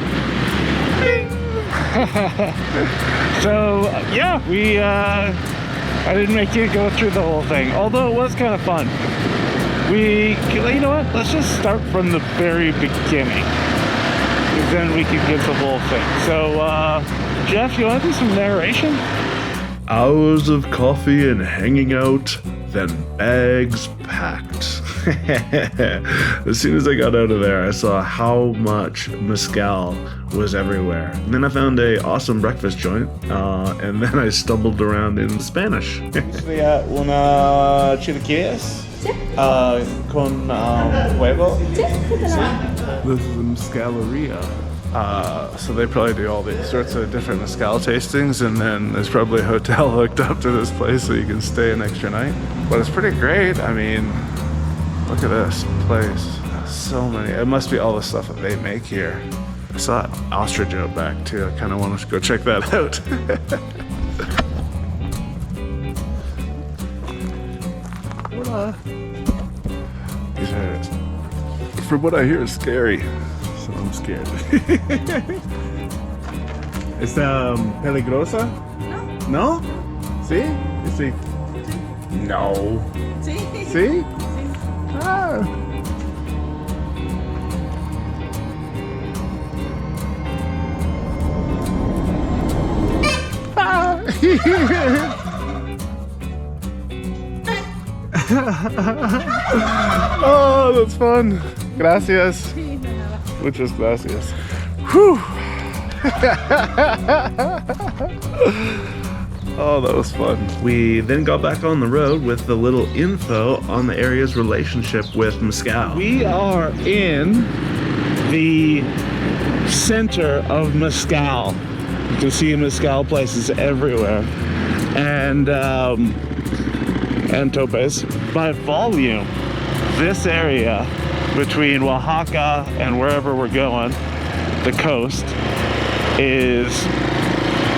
So, yeah, I didn't make you go through the whole thing, although it was kind of fun. You know what? Let's just start from the very beginning, because then we can get the whole thing. So, Jeff, you want to do some narration? Hours of coffee and hanging out, then bags packed. As soon as I got out of there, I saw how much mezcal was everywhere. And then I found a awesome breakfast joint, and then I stumbled around in Spanish. Una chilaquiles con huevo. This is a mezcaleria. So they probably do all these sorts of different mezcal tastings, and then there's probably a hotel hooked up to this place so you can stay an extra night. But it's pretty great. I mean, look at this place. So many. It must be all the stuff that they make here. I saw an ostrich out back too. I kind of want to go check that out. These are, from what I hear, is scary. So I'm scared. ¿Es peligrosa? No. ¿No? ¿Sí? Sí. No. Sí. ¿Sí? Ah. Oh, that's fun. Gracias. Muchas gracias. Whew. Oh, that was fun. We then got back on the road with the little info on the area's relationship with mezcal. We are in the center of mezcal. You can see mezcal places everywhere, and topes. By volume, this area between Oaxaca and wherever we're going, the coast, is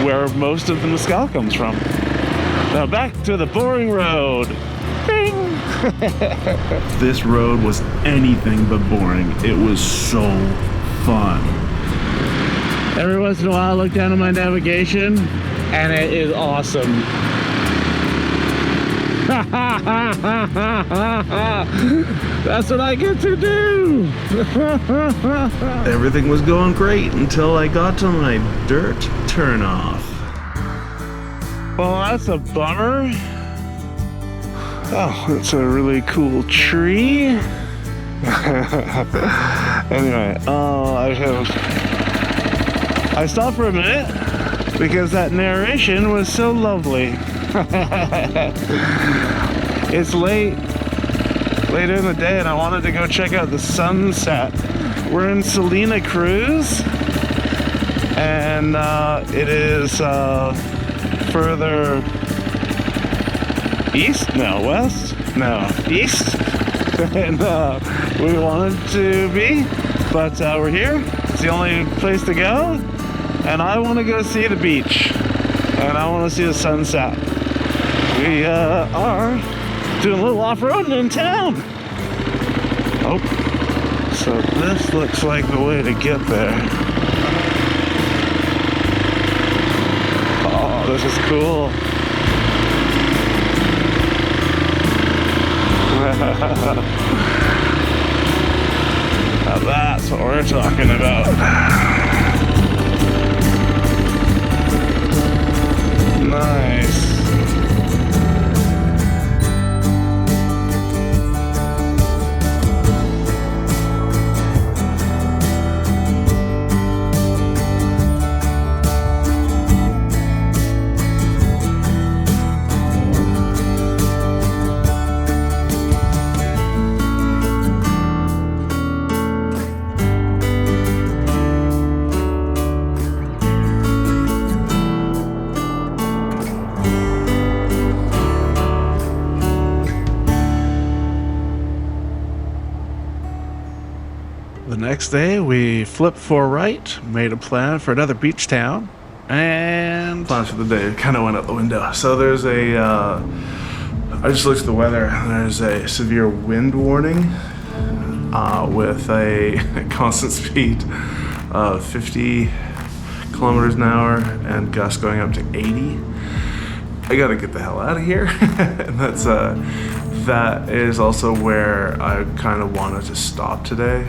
where most of the mezcal comes from. Now back to the boring road. Bing! This road was anything but boring. It was so fun. Every once in a while I look down at my navigation and it is awesome. That's what I get to do. Everything was going great until I got to my dirt turnoff. Well, that's a bummer. Oh, that's a really cool tree. Anyway, I have I stopped for a minute because that narration was so lovely. It's later in the day, and I wanted to go check out the sunset. We're in Salina Cruz, and it is further east? No, west? No, east? And we wanted to be, but we're here. It's the only place to go, and I want to go see the beach, and I want to see the sunset. We are doing a little off-roading in town. Oh, so this looks like the way to get there. Oh, this is cool. Now that's what we're talking about. Nice. Next day, we flipped for right, made a plan for another beach town, and Plans for the day kind of went out the window. So there's I just looked at the weather, and there's a severe wind warning with a constant speed of 50 kilometers an hour and gusts going up to 80. I gotta get the hell out of here. And that is also where I kind of wanted to stop today.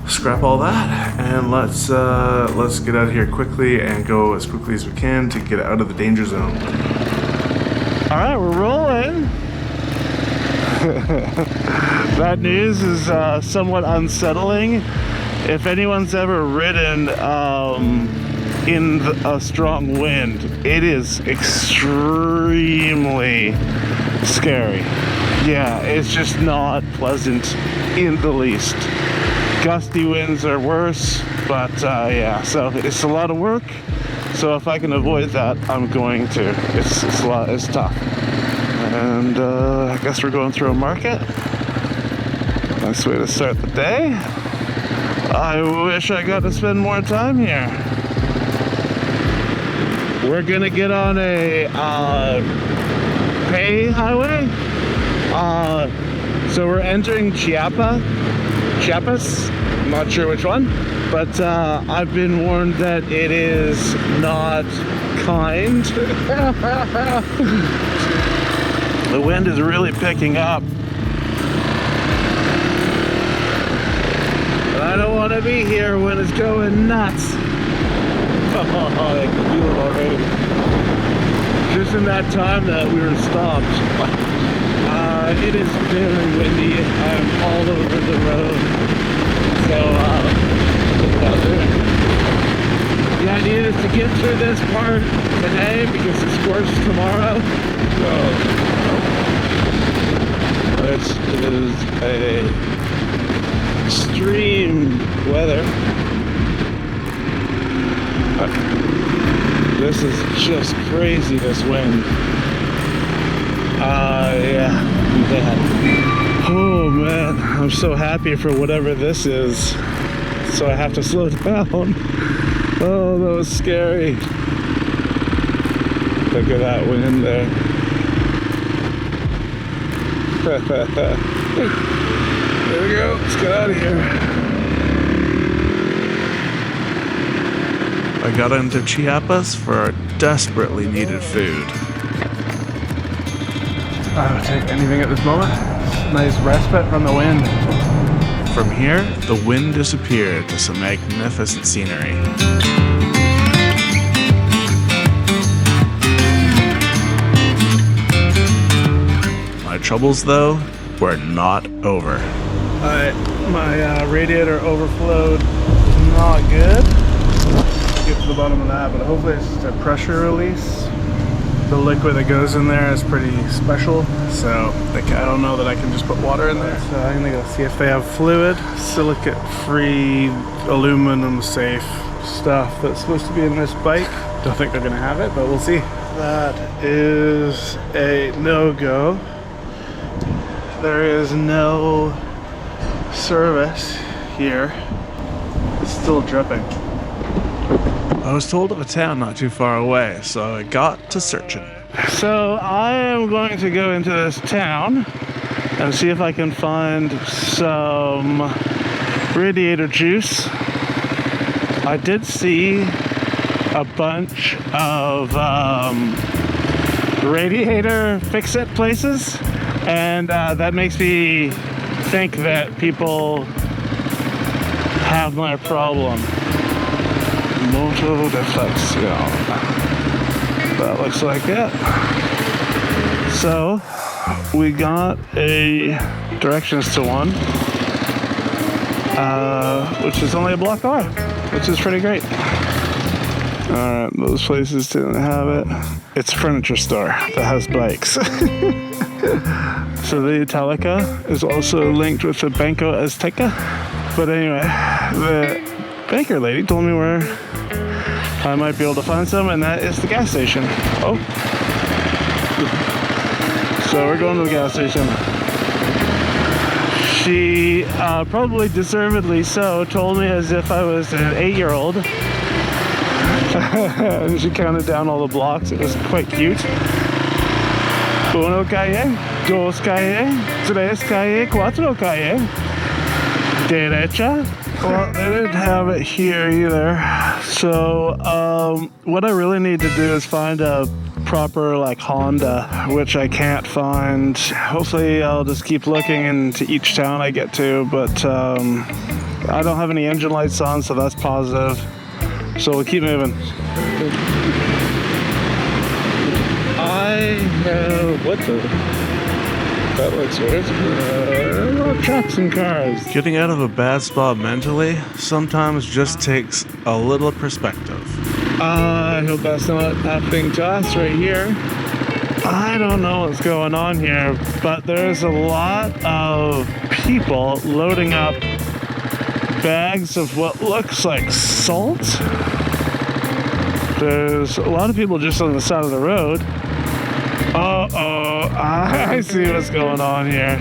Scrap all that, and let's get out of here quickly and go as quickly as we can to get out of the danger zone. All right, we're rolling. That news is somewhat unsettling. If anyone's ever ridden in a strong wind, it is extremely scary. Yeah, it's just not pleasant in the least. Gusty winds are worse, but yeah, so it's a lot of work. So if I can avoid that, I'm going to. It's tough. And I guess we're going through a market. Nice way to start the day. I wish I got to spend more time here. We're gonna get on a pay highway. So we're entering Chiapas, I'm not sure which one, but I've been warned that it is not kind. The wind is really picking up. But I don't want to be here when it's going nuts. Oh, I can feel it already. Just in that time that we were stopped. It is very windy. I'm all over the road. So, the idea is to get through this part today because it's worse tomorrow. So, this is a extreme weather. This is just crazy, this wind. Yeah. Oh man, I'm so happy for whatever this is. So I have to slow down. Oh, that was scary. Look at that wind there. There we go, let's get out of here. I got into Chiapas for desperately needed food. I would take anything at this moment. Nice respite from the wind. From here, the wind disappeared to some magnificent scenery. My troubles, though, were not over. My radiator overflowed. Not good. Get to the bottom but hopefully it's just a pressure release. The liquid that goes in there is pretty special, so I don't know that I can just put water in there. So I'm gonna go see if they have fluid, silicate-free, aluminum-safe stuff that's supposed to be in this bike. Don't think they're gonna have it, but we'll see. That is a no-go. There is no service here. It's still dripping. I was told of a town not too far away, so I got to searching. So I am going to go into this town and see if I can find some radiator juice. I did see a bunch of radiator fix-it places, and that makes me think that people have my problem. Moto deflexion. That looks like it. So we got a directions to one, which is only a block away, which is pretty great. Alright, those places didn't have it. It's a furniture store that has bikes. So the Italica is also linked with the Banco Azteca. But anyway, the banker lady told me where I might be able to find some, and that is the gas station. Oh. So we're going to the gas station. She, probably deservedly so, told me as if I was an 8-year-old. And she counted down all the blocks. It was quite cute. Uno calle, dos calle, tres calle, cuatro calle. Derecha. Well, they didn't have it here either. So, what I really need to do is find a proper, like, Honda, which I can't find. Hopefully, I'll just keep looking into each town I get to, but, I don't have any engine lights on, so that's positive. So we'll keep moving. What the? That looks weird. Trucks and cars. Getting out of a bad spot mentally sometimes just takes a little perspective. I hope that's not happening to us right here. I don't know what's going on here, but there's a lot of people loading up bags of what looks like salt. There's a lot of people just on the side of the road. Uh-oh, I see what's going on here.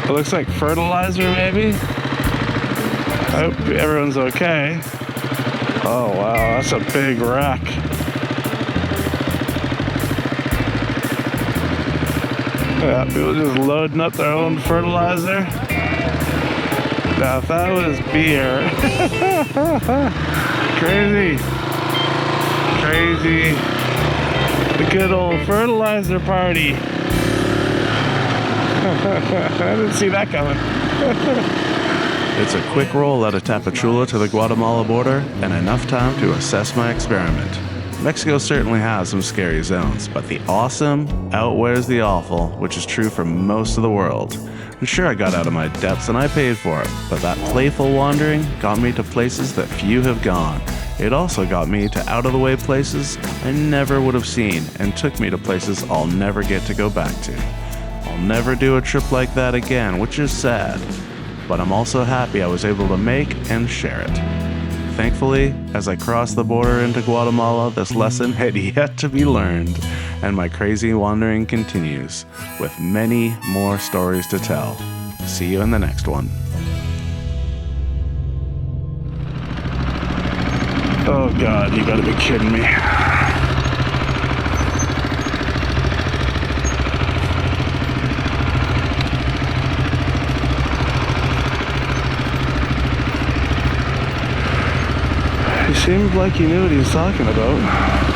It looks like fertilizer, maybe? I hope everyone's okay. Oh, wow, that's a big wreck. Yeah, people just loading up their own fertilizer. Now, if that was beer... Crazy. The good old fertilizer party. I didn't see that coming. It's a quick roll out of Tapachula to the Guatemala border, and enough time to assess my experiment. Mexico certainly has some scary zones, but the awesome outwears the awful, which is true for most of the world. And sure, I got out of my depths and I paid for it, but that playful wandering got me to places that few have gone. It also got me to out-of-the-way places I never would have seen, and took me to places I'll never get to go back to. I'll never do a trip like that again, which is sad, but I'm also happy I was able to make and share it. Thankfully, as I crossed the border into Guatemala, this lesson had yet to be learned, and my crazy wandering continues, with many more stories to tell. See you in the next one. Oh God, you gotta be kidding me. He seemed like he knew what he was talking about.